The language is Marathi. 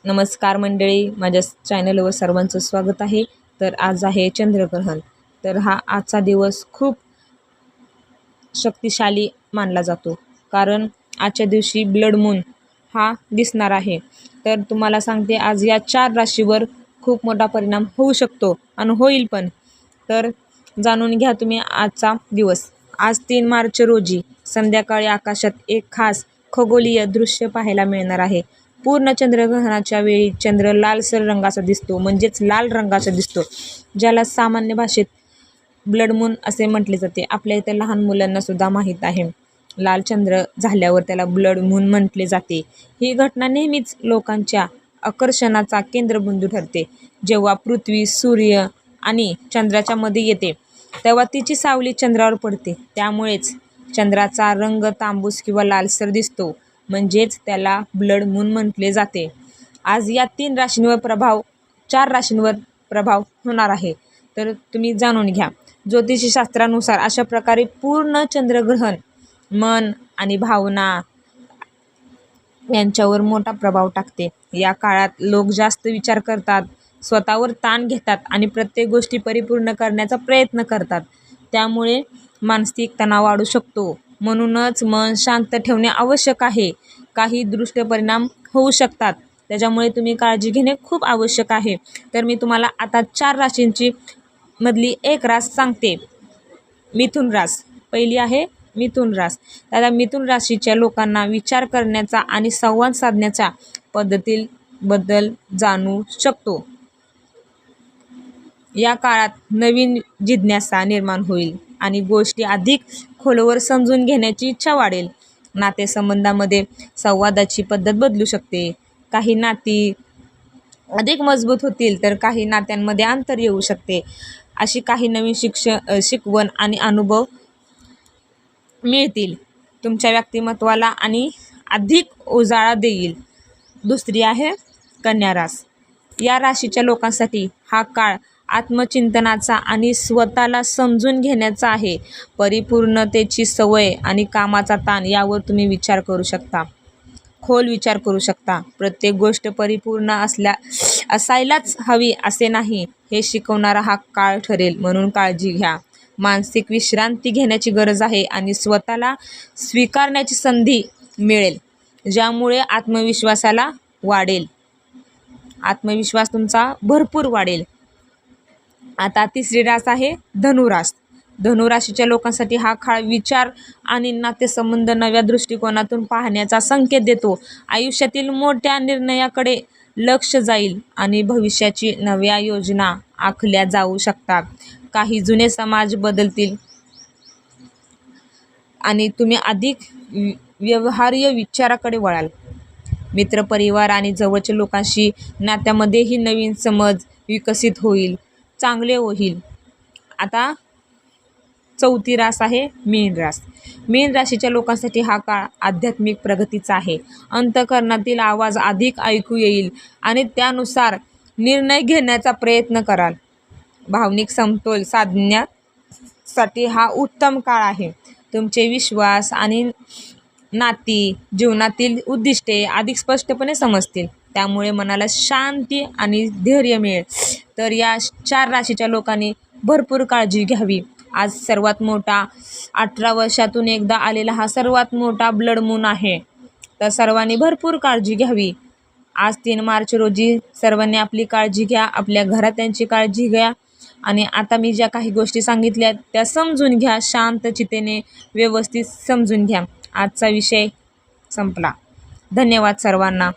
नमस्कार मंडळी, माझ्या चॅनलवर सर्वांचं स्वागत आहे. तर आज आहे चंद्रग्रहण. तर हा आजचा दिवस खूप शक्तिशाली मानला जातो, कारण आजच्या दिवशी ब्लड मून हा दिसणार आहे. तर तुम्हाला सांगते, आज या 4 राशीवर खूप मोठा परिणाम होऊ शकतो आणि होईल पण. तर जाणून घ्या तुम्ही आजचा दिवस. आज 3 मार्च रोजी संध्याकाळी आकाशात एक खास खगोलीय दृश्य पाहायला मिळणार आहे. पूर्ण चंद्रग्रहणाच्या वेळी चंद्र लालसर रंगाचा दिसतो, म्हणजेच लाल रंगाचा दिसतो, ज्याला सामान्य भाषेत ब्लड मून असे म्हटले जाते. आपल्या इथे लहान मुलांना सुद्धा माहीत आहे, लाल चंद्र झाल्यावर त्याला ब्लड मून म्हटले जाते. ही घटना नेहमीच लोकांच्या आकर्षणाचा केंद्रबिंदू ठरते. जेव्हा पृथ्वी, सूर्य आणि चंद्राच्या मध्ये येते, तेव्हा तिची सावली चंद्रावर पडते. त्यामुळेच चंद्राचा रंग तांबूस किंवा लालसर दिसतो, म्हणजेच त्याला ब्लड मून म्हटले जाते. आज या 4 राशींवर प्रभाव होणार आहे. तर तुम्ही जाणून घ्या. ज्योतिषशास्त्रानुसार अशा प्रकारे पूर्ण चंद्रग्रहण मन आणि भावना यांच्यावर मोठा प्रभाव टाकते. या काळात लोक जास्त विचार करतात, स्वतःवर ताण घेतात आणि प्रत्येक गोष्टी परिपूर्ण करण्याचा प्रयत्न करतात. त्यामुळे मानसिक तणाव वाढू शकतो. म्हणूनच मन शांत ठेवणे आवश्यक आहे. काही दृष्ट परिणाम होऊ शकतात, त्याच्यामुळे तुम्ही काळजी घेणे खूप आवश्यक आहे. तर मी तुम्हाला आता 4 राशींची मधली एक रास सांगते. मिथुन रास पहिली आहे. मिथुन रास. आता मिथुन राशीच्या लोकांना विचार करण्याचा आणि संवाद साधण्याच्या पद्धतीबद्दल जाणू शकतो. या काळात नवीन जिज्ञासा निर्माण होईल आणि गोष्टी अधिक खोलवर समजून घेण्याची इच्छा वाढेल. नातेसंबंधामध्ये संवादाची पद्धत बदलू शकते. काही नाती अधिक मजबूत होतील, तर काही नात्यांमध्ये अंतर येऊ शकते. अशी काही नवीन शिकवण आणि अनुभव मिळतील. तुमच्या व्यक्तिमत्वाला आणि अधिक उजाळा देईल. दुसरी आहे कन्या रास. या राशीच्या लोकांसाठी हा काळ आत्मचिंतनाचा आणि स्वतःला समजून घेण्याचा आहे. परिपूर्णतेची सवय आणि कामाचा ताण यावर तुम्ही विचार करू शकता, खोल विचार करू शकता. प्रत्येक गोष्ट परिपूर्ण असायलाच हवी असे नाही, हे शिकवणारा हा काळ ठरेल. म्हणून काळजी घ्या. मानसिक विश्रांती घेण्याची गरज आहे आणि स्वतःला स्वीकारण्याची संधी मिळेल, ज्यामुळे आत्मविश्वास तुमचा भरपूर वाढेल. आता तिसरी रास आहे धनुरास. धनुराशीच्या लोकांसाठी हा काळ विचार आणि नातेसंबंध नव्या दृष्टिकोनातून पाहण्याचा संकेत देतो. आयुष्यातील मोठ्या निर्णयाकडे लक्ष जाईल आणि भविष्याची नव्या योजना आखल्या जाऊ शकतात. काही जुने समाज बदलतील आणि तुम्ही अधिक व्यवहार्य विचाराकडे वळाल. मित्रपरिवार आणि जवळच्या लोकांशी नात्यामध्येही नवीन समज विकसित होईल, चांगले होईल. आता चौथी रास आहे मीन रास. मीन राशीच्या लोकांसाठी हा काळ आध्यात्मिक प्रगतीचा आहे. अंतःकरणातील आवाज अधिक ऐकू येईल आणि त्यानुसार निर्णय घेण्याचा प्रयत्न कराल. भावनिक समतोल साधण्यासाठी हा उत्तम काळ आहे. तुमचे विश्वास आणि नाती जीवनातील उद्दिष्टे अधिक स्पष्टपणे समजतील. त्यामुळे मनाला शांती आणि धैर्य मिळेल. तर या 4 राशीच्या लोकांनी भरपूर काळजी घ्यावी. आज सर्वात मोठा 18 वर्षातून एकदा आलेला हा सर्वात मोठा ब्लड मून आहे. तर सर्वांनी भरपूर काळजी घ्यावी. आज 3 मार्च रोजी सर्वांनी आपली काळजी घ्या, आपल्या घरात्यांची काळजी घ्या. आणि आता मी ज्या काही गोष्टी सांगितल्या त्या समजून घ्या. शांत चितेने व्यवस्थित समजून घ्या. आजचा विषय संपला. धन्यवाद सर्वांना.